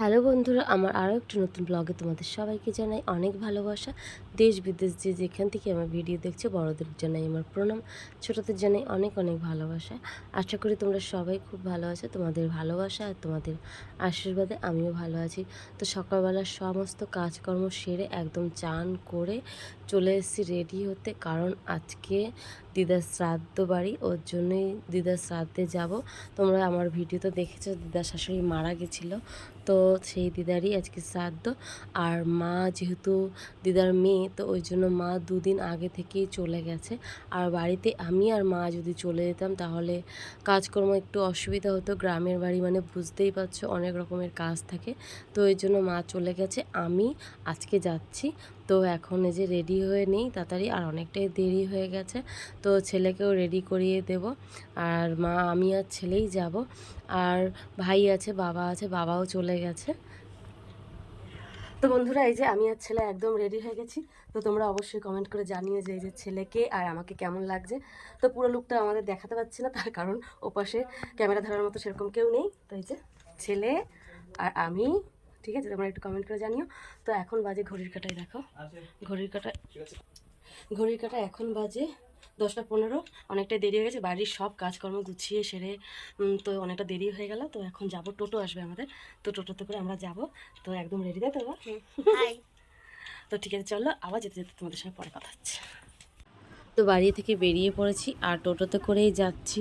Hello বন্ধুরা, আমার আরও একটি নতুন ব্লগে তোমাদের সবাইকে জানাই অনেক ভালোবাসা। দেশ বিদেশ যে যেখান থেকে আমার ভিডিও দেখছে, বড়দের জানাই আমার প্রণাম, ছোটদের জানাই অনেক অনেক ভালোবাসা। আশা করি তোমরা সবাই খুব ভালো আছো। তোমাদের ভালোবাসা আর তোমাদের আশীর্বাদে আমিও ভালো আছি। তো সকালবেলা সমস্ত কাজকর্ম সেরে একদম চান করে চলে এসেছি রেডি হতে, কারণ আজকে দিদার শ্রাদ্ধ বাড়ি, ওর জন্যই দিদার শ্রাদ্ধে যাব। তোমরা আমার ভিডিও তো দেখেছো, দিদার শাশুড়ি মারা গেছিলো, তো সেই দিদারই আজকে শ্রাদ্ধ। আর মা যেহেতু দিদার মেয়ে, তো ওই জন্য মা দুদিন আগে থেকেই চলে গেছে। আর বাড়িতে আমি আর মা যদি চলে যেতাম তাহলে কাজকর্ম একটু অসুবিধা হতো। গ্রামের বাড়ি মানে বুঝতেই পারছো, অনেক রকমের কাজ থাকে। তো ওই জন্য মা চলে গেছে, আমি আজকে যাচ্ছি। তো এখন এই যে রেডি হয়ে নেই তাড়াতাড়ি, আর অনেকটাই দেরি হয়ে গেছে। তো ছেলেকেও রেডি করিয়ে দেব, আর মা আমি আর ছেলেই যাব। আর ভাই আছে, বাবা আছে, বাবাও চলে গেছে। তো বন্ধুরা, এই যে আমি আর ছেলে একদম রেডি হয়ে গেছি। তো তোমরা অবশ্যই কমেন্ট করে জানিও যে এই যে ছেলেকে আর আমাকে কেমন লাগছে। তো পুরো লুকটা আমাদের দেখাতে পারছি না, তার কারণ ওপাশে ক্যামেরা ধরার মতো সেরকম কেউ নেই। তো এই যে ছেলে আর আমি, ঠিক আছে, তোমরা একটু কমেন্ট করে জানিও। তো এখন বাজে ঘড়ির কাঁটায়, দেখো ঘড়ির কাঁটা এখন বাজে 10টা 15। অনেকটা দেরি হয়ে গেছে, বাড়ির সব কাজকর্ম গুছিয়ে সেরে তো অনেকটা দেরি হয়ে গেল। তো এখন যাব, টোটো আসবে আমাদের, তো টোটোতে করে আমরা যাব। তো একদম রেডি, তাই তো? তো ঠিক আছে, চলো আবার যেতে যেতে তোমাদের সঙ্গে পরে কথা হচ্ছে। তো বাড়ি থেকে বেরিয়ে পড়েছি আর টোটোতে করেই যাচ্ছি।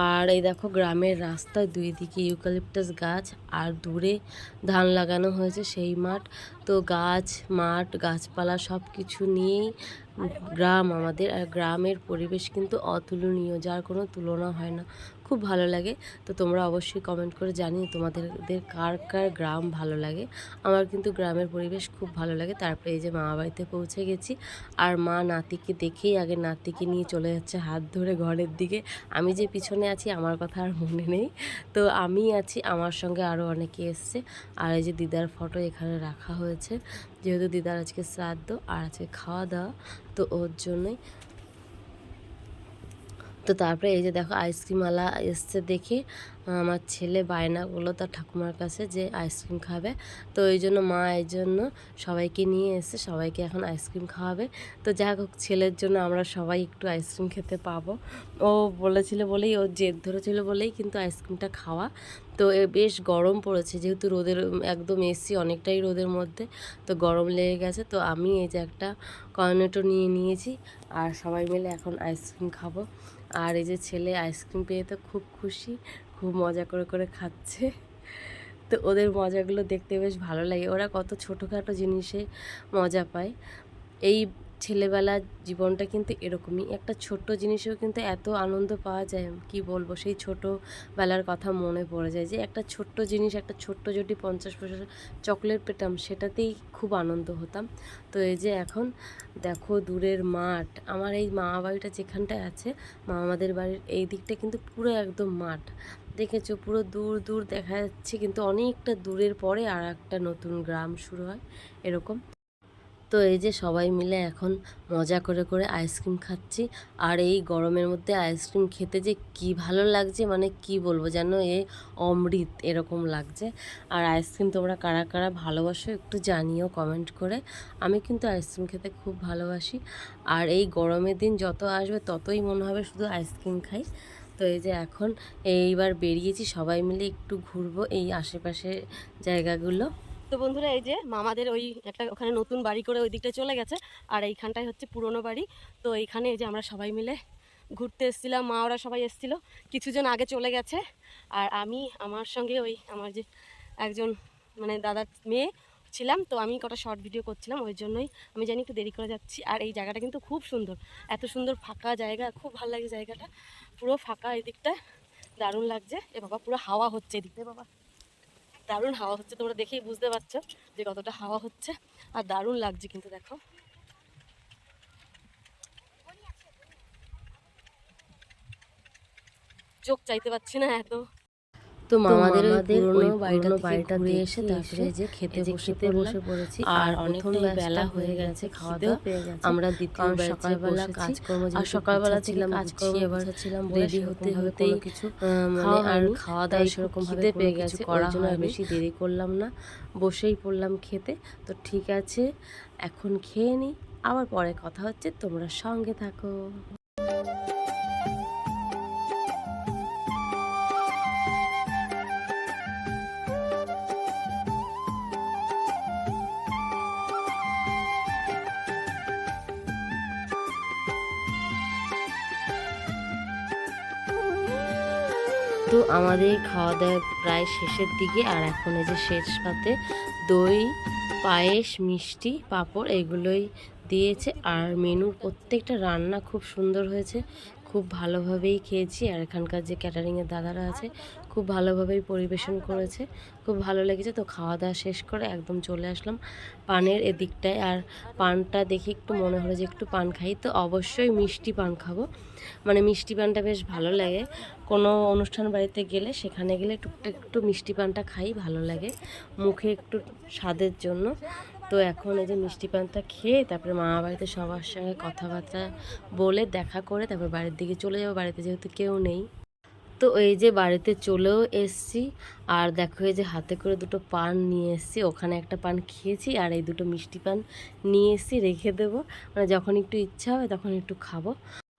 আর এই দেখো গ্রামের রাস্তায় দুই দিকে ইউক্যালিপটাস গাছ, আর দূরে ধান লাগানো হয়েছে সেই মাঠ। তো গাছ, মাঠ, গাছপালা সব কিছু নিয়েই গ্রাম আমাদের। আর গ্রামের পরিবেশ কিন্তু অতুলনীয়, যার কোনো তুলনা হয় না, খুব ভালো লাগে। তো তোমরা অবশ্যই কমেন্ট করে জানিও তোমাদের কার কার গ্রাম ভালো লাগে। আমার কিন্তু গ্রামের পরিবেশ খুব ভালো লাগে। তারপরে এই যে মামা বাড়িতে পৌঁছে গেছি, আর মা নাতিকে দেখেই আগে নাতিকে নিয়ে চলে যাচ্ছে হাত ধরে ঘরের দিকে। আমি যে পিছনে আছি আমার কথা আর মনে নেই। তো আমি আছি, আমার সঙ্গে আরও অনেকে এসছে। আর এই যে দিদার ফটো এখানে রাখা হয়েছে, যেহেতু দিদার আজকে শ্রাদ্ধ আর আজকে খাওয়া দাওয়া, তো ওর জন্যই। তো তারপরে এই যে দেখো আইসক্রিমওয়ালা এসছে দেখে আমার ছেলে বায়না করলো তার ঠাকুমার কাছে যে আইসক্রিম খাবে। তো এই জন্য মা এই জন্য সবাইকে নিয়ে এসে সবাইকে এখন আইসক্রিম খাওয়াবে। তো যাই হোক, ছেলের জন্য আমরা সবাই একটু আইসক্রিম খেতে পাবো। ও বলেছিল বলেই, ওর জেদ ধরেছিল বলেই কিন্তু আইসক্রিমটা খাওয়া। তো বেশ গরম পড়েছে, যেহেতু রোদের একদম এসি অনেকটাই রোদের মধ্যে, তো গরম লেগে গেছে। তো আমি এই যে একটা কর্নেটো নিয়ে নিয়েছি, আর সবাই মিলে এখন আইসক্রিম খাবো। আর এই যে ছেলে আইসক্রিম পেয়ে তো খুব খুশি, খুব মজা করে করে খাচ্ছে। তো ওদের মজাগুলো দেখতে বেশ ভালো লাগে, ওরা কত ছোটোখাটো জিনিসে মজা পায়। এই ছেলেবেলার জীবনটা কিন্তু এরকমই, একটা ছোট্ট জিনিসেও কিন্তু এত আনন্দ পাওয়া যায়, কি বলবো। সেই ছোটোবেলার কথা মনে পড়ে যায়, যে একটা ছোট্ট জিনিস, একটা ছোট্ট যদি 50 পয়সা চকলেট পেতাম, সেটাতেই খুব আনন্দ হতাম। তো এই যে এখন দেখো দূরের মাঠ, আমার এই মামা বাড়িটা যেখানটায় আছে, মামাদের বাড়ির এই দিকটা কিন্তু পুরো একদম মাঠ, দেখেছো, পুরো দূর দূর দেখা যাচ্ছে। কিন্তু অনেকটা দূরের পরে আর একটা নতুন গ্রাম শুরু হয়, এরকম। তো এই যে সবাই মিলে এখন মজা করে করে আইসক্রিম খাচ্ছি। আর এই গরমের মধ্যে আইসক্রিম খেতে যে কি ভালো লাগছে, মানে কি বলবো, যেন এ অমৃত এরকম লাগছে। আর আইসক্রিম তোমরা কারা কারা ভালোবাসো একটু জানিও কমেন্ট করে। আমি কিন্তু আইসক্রিম খেতে খুব ভালোবাসি। আর এই গরমের দিন যত আসবে ততই মনে হবে শুধু আইসক্রিম খাই। তো এই যে এখন এইবার বেরিয়েছি, সবাই মিলে একটু ঘুরবো এই আশেপাশে জায়গাগুলো। তো বন্ধুরা, এই যে মামাদের ওই একটা ওখানে নতুন বাড়ি করে ওই দিকটায় চলে গেছে, আর এইখানটায় হচ্ছে পুরনো বাড়ি। তো এইখানে এই যে আমরা সবাই মিলে ঘুরতে এসেছিলাম, মা ওরা সবাই এসেছিলো, কিছুজন আগে চলে গেছে। আর আমি আমার সঙ্গে ওই আমার যে একজন মানে দাদার মেয়ে ছিলাম, তো আমি কটা শর্ট ভিডিও করছিলাম, ওই জন্যই আমি জানি একটু দেরি করে যাচ্ছি। আর এই জায়গাটা কিন্তু খুব সুন্দর, এত সুন্দর ফাঁকা জায়গা, খুব ভালো লাগে জায়গাটা, পুরো ফাঁকা এই দিকটা, দারুণ লাগছে। এ বাবা, পুরো হাওয়া হচ্ছে এদিকটা, বাবা দারুণ হাওয়া হচ্ছে, তোমরা দেখেই বুঝতে পারছো যে কতটা হাওয়া হচ্ছে, আর দারুণ লাগছে কিন্তু দেখো, চোখ চাইতে পারছি না এত। তো মামাদের পুরনো বাড়িটা ঘুরে এসে তারপরে যে খেতে বসে পড়েছি। আর অনেকটাই বেলা হয়ে গেছে, খাওয়া দাওয়া পেয়ে গেছে। আমরা দ্বিতীয় সকালবেলা কাজকর্ম, আর সকালবেলা থেকে কাজকর্ম ছিলাম, রেডি হতেই কিছু মানে আর খাওয়া দাওয়া সেরকম ভাবে পেয়ে গেছে, করার জন্য আর বেশি দেরি করলাম না, বসেই পড়লাম খেতে। তো ঠিক আছে, এখন খেয়ে নিই, আবার পরে কথা হচ্ছে, তোমরা সঙ্গে থাকো। তো আমাদের খাওয়া দাওয়া প্রায় শেষের দিকে, আর এখন এই যে শেষ পাতে দই, পায়েস, মিষ্টি, পাঁপড় এগুলোই দিয়েছে। আর মেনুর প্রত্যেকটা রান্না খুব সুন্দর হয়েছে, খুব ভালোভাবেই খেয়েছি। আর এখানকার যে ক্যাটারিংয়ের দাদারা আছে খুব ভালোভাবেই পরিবেশন করেছে, খুব ভালো লেগেছে। তো খাওয়া দাওয়া শেষ করে একদম চলে আসলাম পানের এদিকটায়। আর পানটা দেখে একটু মনে হলো যে একটু পান খাই, তো অবশ্যই মিষ্টি পান খাবো, মানে মিষ্টি পানটা বেশ ভালো লাগে। কোনো অনুষ্ঠান বাড়িতে গেলে, সেখানে গেলে একটু একটু মিষ্টি পানটা খাই, ভালো লাগে মুখে একটু স্বাদের জন্য। তো এখন এই যে মিষ্টি পানটা খেয়ে তারপরে মামা বাড়িতে সবার সঙ্গে কথাবার্তা বলে দেখা করে তারপর বাড়ির দিকে চলে যাবো, বাড়িতে যেহেতু কেউ নেই। তো এই যে বাড়িতে চলেও এসছি, আর দেখো এই যে হাতে করে দুটো পান নিয়ে এসছি, ওখানে একটা পান খেয়েছি, আর এই দুটো মিষ্টি পান নিয়ে এসছি, রেখে দেবো, মানে যখন একটু ইচ্ছা হবে তখন একটু খাবো।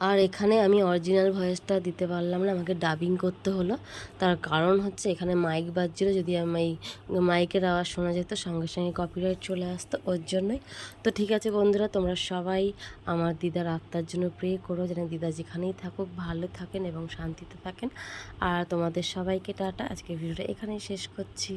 আর এখানে আমি অরিজিনাল ভয়েসটা দিতে পারলাম না, আমাকে ডাবিং করতে হলো। তার কারণ হচ্ছে এখানে মাইক বাজছিল, যদি আমি মাইকের আওয়াজ শোনা যেত সঙ্গে সঙ্গে কপিরাইট চলে আসতো, ওর জন্যই। তো ঠিক আছে বন্ধুরা, তোমরা সবাই আমার দিদার আত্মার জন্য প্রে করো, যেন দিদা যেখানেই থাকুক ভালো থাকেন এবং শান্তিতে থাকেন। আর তোমাদের সবাইকে টাটা, আজকে ভিডিওটা এখানেই শেষ করছি।